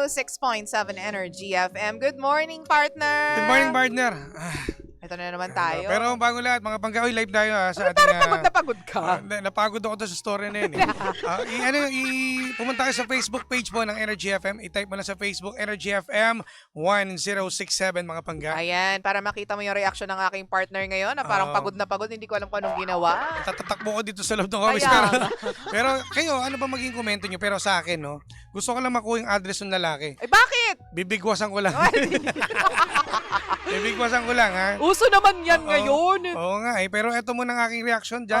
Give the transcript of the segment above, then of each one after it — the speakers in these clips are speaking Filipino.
106.7 Energy FM. Good morning, partner! Good morning, partner. Ito na naman tayo. Pero bago lahat, mga panggaoy, live tayo sa ating... Parang pagod na pagod ka. Napagod ako doon sa story na yun. Pumunta kayo sa Facebook page po ng Energy FM. I-type mo na sa Facebook, Energy FM 1067, mga pangga. Ayan, para makita mo yung reaction ng aking partner ngayon na parang pagod na pagod. Hindi ko alam kung anong ginawa. Tatatakbo ko dito sa loob ng office. Pero kayo, ano ba maging komento nyo? Pero sa akin, no, gusto ko lang makuha yung address ng lalaki. Eh, bakit? Bibigwasan ko lang. Bibigwasan ko lang, ha? Uso naman yan ngayon. Oo nga eh. Pero eto muna ang aking reaction dyan.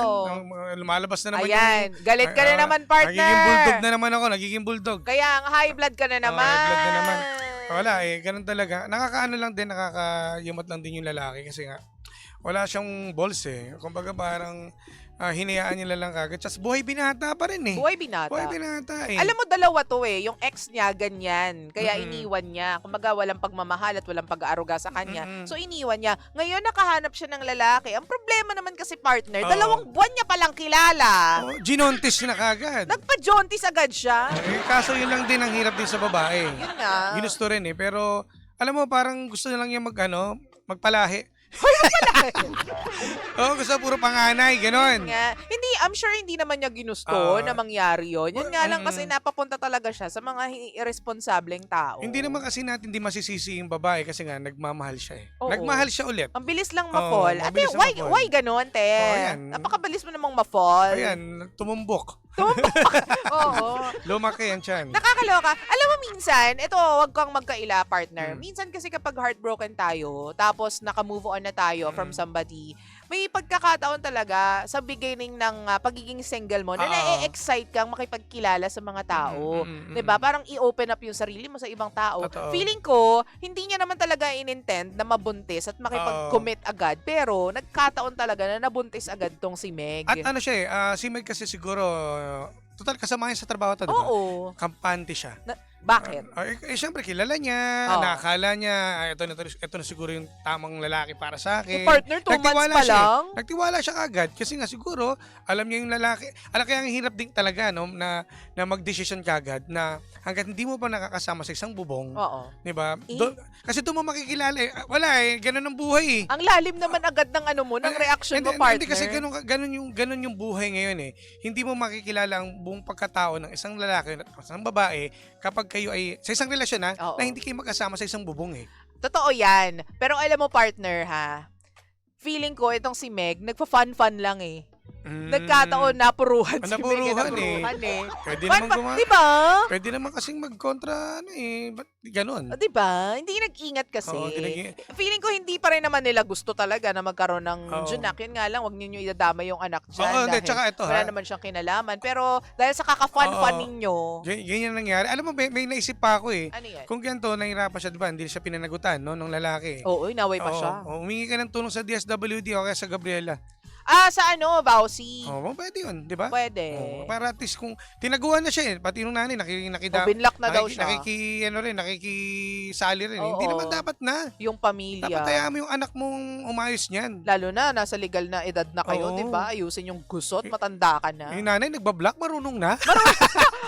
Lumalabas na naman Ayan, galit ka na naman, partner. Nagiging bulldog na naman ako. Nagiging bulldog. Kaya ang high blood ka na naman. High blood na naman. Wala eh. Ganun talaga. Nakakaano lang din. Nakakayumat lang din yung lalaki. Kasi nga, wala siyang balls eh. Kumbaga parang hinayaan nila lang kagad. Tapos buhay binata pa rin eh. Buhay binata. Buhay binata eh. Alam mo, dalawa to eh. Yung ex niya, ganyan. Kaya iniwan niya. Kumbaga, walang pagmamahal at walang pag-aaruga sa kanya. So, iniwan niya. Ngayon, nakahanap siya ng lalaki. Ang problema naman kasi, partner, 2 buwan niya palang kilala. Ginontis na kagad. Nagpa-jontis agad siya. Kaso yun lang din ang hirap din sa babae. Yun nga. Ginusto rin eh. Pero, alam mo, parang gusto na lang niya magpalahi. Gusto puro panganay, gano'n. Hindi, I'm sure hindi naman niya ginusto na mangyari yun. Yun nga lang kasi napapunta talaga siya sa mga irresponsableng tao. Hindi naman kasi natin di masisisi yung babae kasi nga nagmamahal siya eh. Oo. Nagmahal siya ulit. Ang bilis lang ma-fall. Ate, mabilis lang ma-fall. why gano'n, te? Napakabilis mo namang ma-fall. Ayan, tumumbok. Oo. Lumaki yan siyan. Nakakaloka. Alam mo minsan, ito, wag kang magkaila, partner. Minsan kasi kapag heartbroken tayo, tapos naka-move on na tayo from somebody, may pagkakataon talaga sa beginning ng pagiging single mo na na-excite kang makipagkilala sa mga tao. 'Di ba? Parang i-open up yung sarili mo sa ibang tao. Totoo. Feeling ko, hindi niya naman talaga in-intend na mabuntis at makipag-commit agad. Pero nagkataon talaga na nabuntis agad tong si Meg. At ano siya eh, si Meg kasi siguro, total kasama niya sa trabaho to, di ba? Oo. Kampante siya. Bakit? Siyempre, kilala niya, nakakala niya, ito na siguro yung tamang lalaki para sa akin. Partner, 2 months pa lang? Nagtiwala siya agad kasi nga siguro, alam niya yung lalaki. Kaya ang hirap din talaga, no, na mag-decision kagad na hanggat hindi mo pa nakakasama sa isang bubong, di ba? Kasi doon mo makikilala eh. Wala eh, ganun ang buhay eh. Ang lalim naman agad ng ng reaction mo, partner. Hindi kasi ganun yung buhay ngayon eh. Hindi mo makikilala ang buong pagkatao ng isang lalaki at isang babae kapag kayo ay sa isang relasyon na hindi kayo magkasama sa isang bubong eh. Totoo yan. Pero alam mo, partner, feeling ko itong si Meg, nagpa-fun-fun lang eh. Nagkataon napuruhan si Meg. Napuruhan eh. Pwede naman diba? Pwede naman kasing magkontra ba't ganun? Diba? Hindi nag-ingat kasi. Feeling ko hindi pa rin naman nila gusto talaga na magkaroon ng junak. Yun nga lang, wag ninyo idadama yung anak dyan. Tsaka ito, wala naman siyang kinalaman. Pero dahil sa kaka-fun-fun ninyo. Ganyan nangyari. Alam mo, may naisip pa ako eh. Ano yan? Kung ganito, nahirapan siya, diba? Hindi siya pinanagutan, no, ng lalaki. Oo, inaway pa siya. Humingi ka ng tulong sa DSWD o kaya sa Gabriela. Sa Bausi? Pwede yun, di ba? Pwede. Para at least kung tinaguan na siya eh, pati nung nanay, binlock na daw siya. Nakikisali rin. Hindi naman dapat na. Yung pamilya. Dapat hayaan mo yung anak mong umayos niyan. Lalo na, nasa legal na edad na kayo, di ba? Ayusin yung gusot, matanda ka na. Yung nanay, nagbablock, marunong na.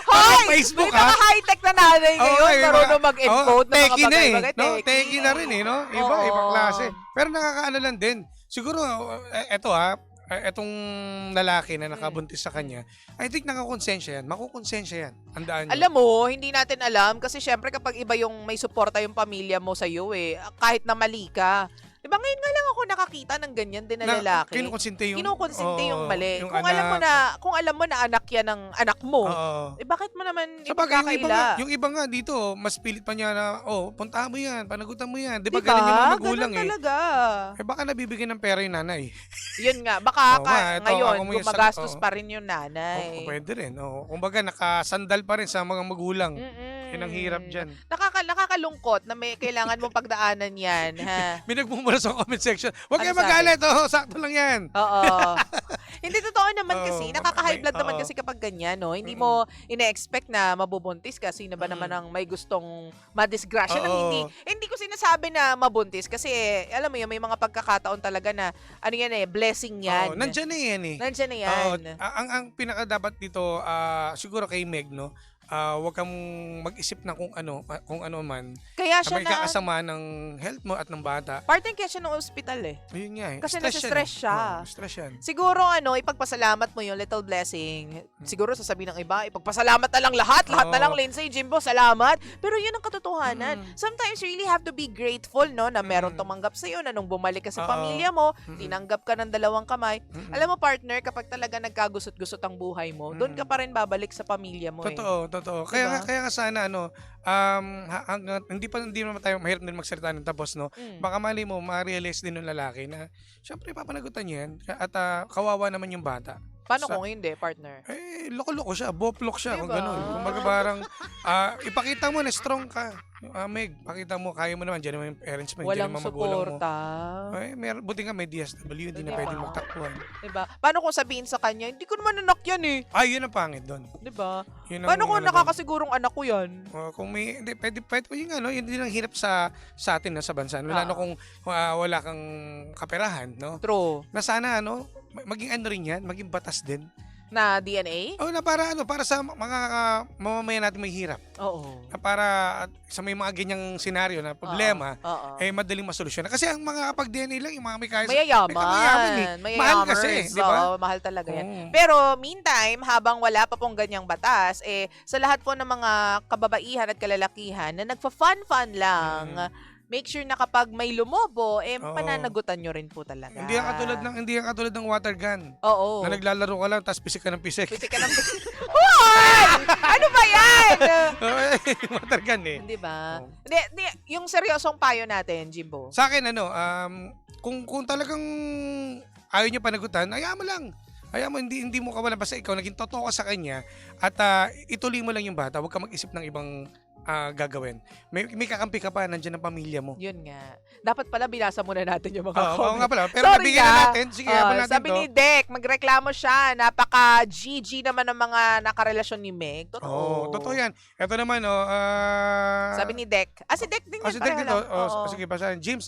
Hoy! Facebook, may mga high-tech na nanay ngayon, marunong mag-encode ng mga bagay-bagay. Teki na rin eh, no? Ibang klase. Pero nakakaano lang din. Siguro, etong lalaki na nakabuntis sa kanya, I think nakakonsensya yan. Makukonsensya yan. Handaan niyo. Alam mo, hindi natin alam kasi syempre kapag iba yung may suporta yung pamilya mo sa'yo kahit na mali ka. Diba ngayon nga lang ako nakakita ng ganyan din na lalaki. Kinukonsente yung mali. Yung Kung alam mo na anak yan ng anak mo, bakit mo naman ipagkakaila? Yung iba nga dito, mas pilit pa niya na, puntahan mo yan, panagutan mo yan. Di ba ganun yung mga magulang ganun talaga. Baka nabibigyan ng pera yung nanay. Yun nga, baka ngayon gumagastos pa rin yung nanay. Pwede rin. Kumbaga nakasandal pa rin sa mga magulang. Yun ang hirap dyan. Nakakalungkot na may kailangan mong pagdaanan yan. May nagmumula sa comment section. Huwag kayo magalit. Sakto lang yan. Oo. Hindi totoo naman kasi. Nakaka-high blood naman kasi kapag ganyan. No? Hindi mo ina-expect na mabubuntis ka. Sino ba naman ang may gustong madisgrasya na hindi ko sinasabi na mabuntis kasi alam mo yun, may mga pagkakataon talaga na blessing yan. Nandyan na yan eh. Nandyan na yan. Ang pinaka dapat dito siguro kay Meg, no? wag kang mag-isip na kung ano man. Kaya Na siya may kakasama ng health mo at ng bata. Partner kaya siya ng ospital eh. Ayun nga eh. Kasi Stress nasa-stress yan, siya. Stress yan. Siguro ipagpasalamat mo yung little blessing. Siguro sasabihin ng iba, ipagpasalamat na lang lahat na lang, Lindsay, Jimbo, salamat. Pero yun ang katotohanan. Sometimes you really have to be grateful, no, na meron tumanggap sa'yo, na nung bumalik ka sa pamilya mo, tinanggap ka ng 2 kamay. Alam mo, partner, kapag talaga nagkagusot-gusot ang buhay mo, doon ka pa rin babalik sa pamilya mo. Totoo. Diba? Kaya nga sana hindi naman tayo mahirap din magsalita ng tapos, no. Baka mali mo ma-realize din ng lalaki na syempre papanagutan niya yan at kawawa naman yung bata. Paano kung hindi, partner? Loko-loko siya, boplok siya, kung Diba? gano'n. Kumbaga parang, ipakita mo na strong ka. Meg, pakita mo, kaya mo naman, dyan naman yung parents mo, dyan Walang naman magulang mo. suporta. Buti nga may DSW, hindi na Diba? pwedeng magtakbuhan. Diba? Paano kung sabihin sa kanya, hindi ko naman anak yan eh. Yun ang pangit doon. Diba? Yun ang Paano kung doon. nakakasigurong anak ko yan? Kung may, hindi, pwede yun din ang hirap sa atin na sa bansa. Lalo kung wala kang kaperahan, no? True. Na sana, maging rin yan, maging batas din. Na DNA? Na para sa mga mamamayan natin may hirap. Oo. Na para sa may mga ganyang senaryo na problema, madaling masolusyon. Kasi ang mga kapag DNA lang, yung mga may kaya... Mayayaman. Mahal kasi, di ba? Oo, mahal talaga yan. Pero meantime, habang wala pa pong ganyang batas, sa lahat po ng mga kababaihan at kalalakihan na nagfa-fun-fun lang, make sure na kapag may lumobo, pananagutan nyo rin po talaga. Hindi yan katulad ng water gun. Oo. Na naglalaro ka lang, tapos pisik ka ng pisik. Pisik ka ng Hoy! Ano ba yan? Water gun eh. Hindi ba? Hindi, yung seryosong payo natin, Jimbo. Sa akin, kung talagang ayaw niyo panagutan, ayaw mo lang. Ayaw mo, hindi mo kawalan. Basta ikaw, naging totoo ka sa kanya at ituloy mo lang yung bata. Huwag ka mag-isip ng ibang gagawin. May kakampi ka pa, nandiyan ang pamilya mo. Yun nga. Dapat pala binasa muna natin yung mga Oo comment. nga pala. Pero nabigyan na natin. Sige, habang natin sabi to. ni Dek, magreklamo siya. Napaka-GG naman ng mga nakarelasyon ni Meg. Totoo. Totoo yan. Ito naman, sabi ni Dek. Si Dek din yan. si Dek pareho dito. lang. Sige, basahin. James,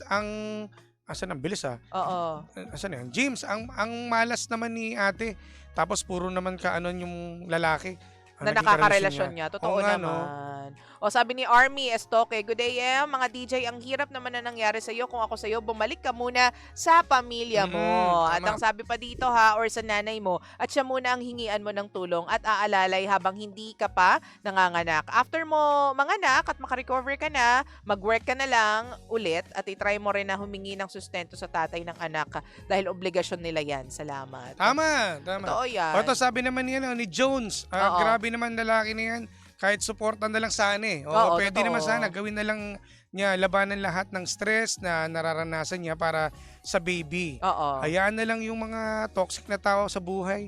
asan ang bilis Oo. Asan yan? James, ang malas naman ni ate. Tapos puro naman yung lalaki. Na nakakarelasyon niya. Totoo naman. Sabi ni Army Estoque, good day, mga DJ, ang hirap naman na nangyari sa'yo. Kung ako sa'yo, bumalik ka muna sa pamilya mo. At ang sabi pa dito or sa nanay mo, at siya muna ang hingian mo ng tulong at aalalay habang hindi ka pa nanganganak. After mo manganak at makarecover ka na, mag-work ka na lang ulit at itry mo rin na humingi ng sustento sa tatay ng anak dahil obligasyon nila yan. Salamat. Tama. Totoo yan. Ito, sabi naman ni Jones, grabe naman lalaki na yan. Kahit supportan na lang sana pwede totoo. naman sana. Gawin na lang niya, labanan lahat ng stress na nararanasan niya para sa baby. Hayaan na lang yung mga toxic na tao sa buhay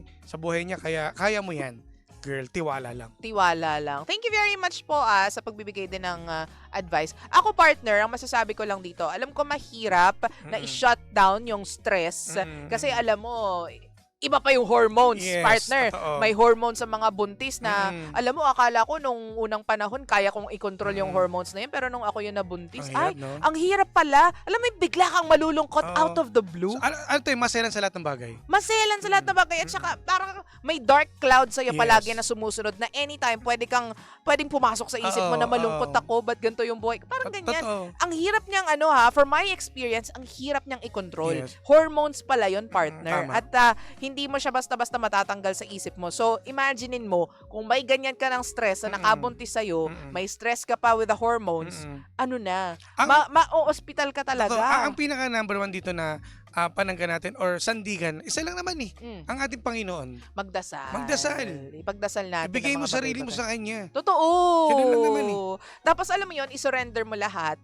niya. Kaya mo yan. Girl, tiwala lang. Tiwala lang. Thank you very much po sa pagbibigay din ng advice. Ako, partner, ang masasabi ko lang dito, alam ko mahirap na i-shut down yung stress kasi alam mo, iba pa yung hormones, partner. Totoo. May hormones sa mga buntis na, alam mo, akala ko nung unang panahon, kaya kong i-control yung hormones na yun. Pero nung ako yun nabuntis, ang hirap pala. Alam mo, bigla kang malulungkot out of the blue. Ano to maselan sa lahat ng bagay? Maselan sa lahat ng bagay. At saka, parang may dark cloud sa'yo palagi na sumusunod na anytime, pwedeng pumasok sa isip mo na malungkot ako, ba't ganito yung buhay? Parang ganyan. Ang hirap niyang, for my experience, ang hirap niyang i-control. Hormones pala yun, partner. At hindi mo siya basta-basta matatanggal sa isip mo. So, imaginein mo, kung may ganyan ka ng stress na nakabuntis sa'yo, may stress ka pa with the hormones, ma-hospital ka talaga. Ang pinaka number 1 dito na panangga natin or sandigan, isa lang naman ang ating Panginoon. Magdasal. Ipagdasal natin. Ibigay mo sarili mo sa Kanya. Totoo. Ganun lang naman Tapos alam mo yun, isurrender mo lahat.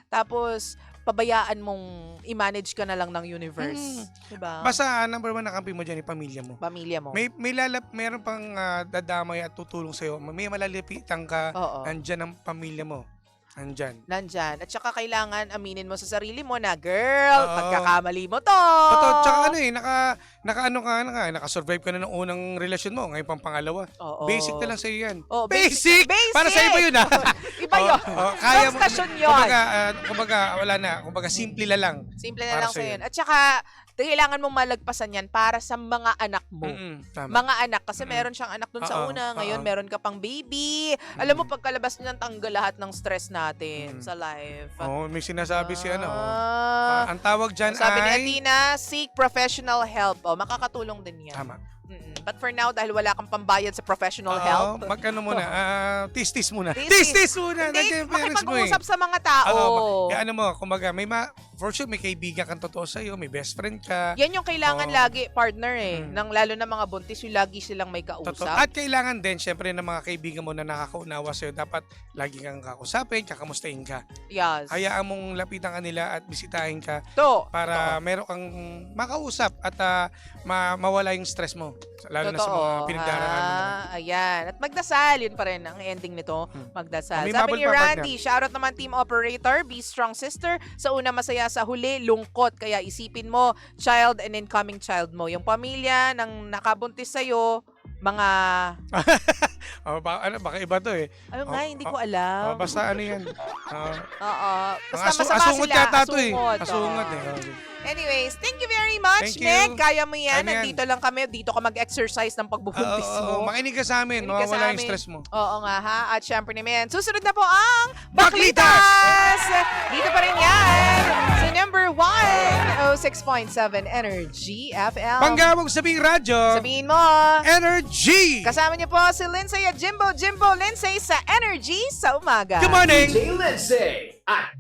Tapos, pabayaan mong i-manage ka na lang ng universe. Diba? Basta number 1 na kampi mo dyan, pamilya mo. Pamilya mo. Mayroon pang dadamay at tutulong sa'yo. May malalapitan ka, nandyan ang pamilya mo. Nandyan. At saka kailangan aminin mo sa sarili mo na, girl, pagkakamali mo to. Totoo. Tsaka naka-survive ka na ng unang relasyon mo. Ngayon pang pangalawa. Basic na lang sa'yo yan. Basic? Para sa iba yun Iba yun. Kaya Ibang stasyon yun. Kumbaga, wala na. Kumbaga, simple na lang. Simple na Para lang sa'yo. sa'yo. At saka, kailangan mong malagpasan yan para sa mga anak mo. Tama. Mga anak. Kasi meron siyang anak dun sa una. Ngayon, meron ka pang baby. Alam mo, pagkalabas niyan, tanggal lahat ng stress natin sa life. May sinasabi si ano. Ah. Ang tawag dyan Sabi ni ay... Athena, seek professional help. Makakatulong din yan. Tama. But for now, dahil wala kang pambayad sa professional help, Magkano muna? Tis-tis muna. Tis-tis. Tis-tis muna. hindi, Nandiyan yung parents mo makipag-usap sa mga tao. ano mo, kumbaga, for sure, may kaibigan kang totoo sa'yo, may best friend ka. Yan yung kailangan lagi, partner lalo na mga buntis, yung lagi silang may kausap. Totoo. At kailangan din, syempre, ng mga kaibigan mo na nakakaunawa sa'yo, dapat lagi kang kakusapin, kakamustahin ka. Yes. Hayaan mong lapitan ka nila at bisitahin ka para meron kang makausap at mawala yung stress mo. Lalo na sa mga pinagdaraanan mo. Ayan. At magdasal, yun pa rin ang ending nito. Magdasal. May Sabi ni mabul pa Randy, shoutout naman team operator, be strong sister. Sa una masaya, sa huli lungkot. Kaya isipin mo, child and incoming child mo. Yung pamilya ng nakabuntis sa'yo, mga... Baka iba to eh. Ayun nga, hindi ko alam. Basta ano yan. Oo. Basta masama asungot sila. yata to eh. Asungot. Asungot eh. Anyways, thank you very much, Thank you. Meg. Kaya mo yan. Kaya mo yan. Nandito lang kami. Dito ka mag-exercise ng pagbubuntis mo. Makinig ka sa amin. Makinig ka sa Mawawala yung amin. stress mo. Oo nga ha. At syempre naman, susunod na po ang Baklitas! Baklitas! Dito pa rin yan. Sa number 1, 06.7 Energy FM. Panggawang sabing radyo. Sabihin mo. Energy! Kasama niyo po si Lindsay at Jimbo Lindsay sa Energy sa umaga. Good morning! DJ Lindsay at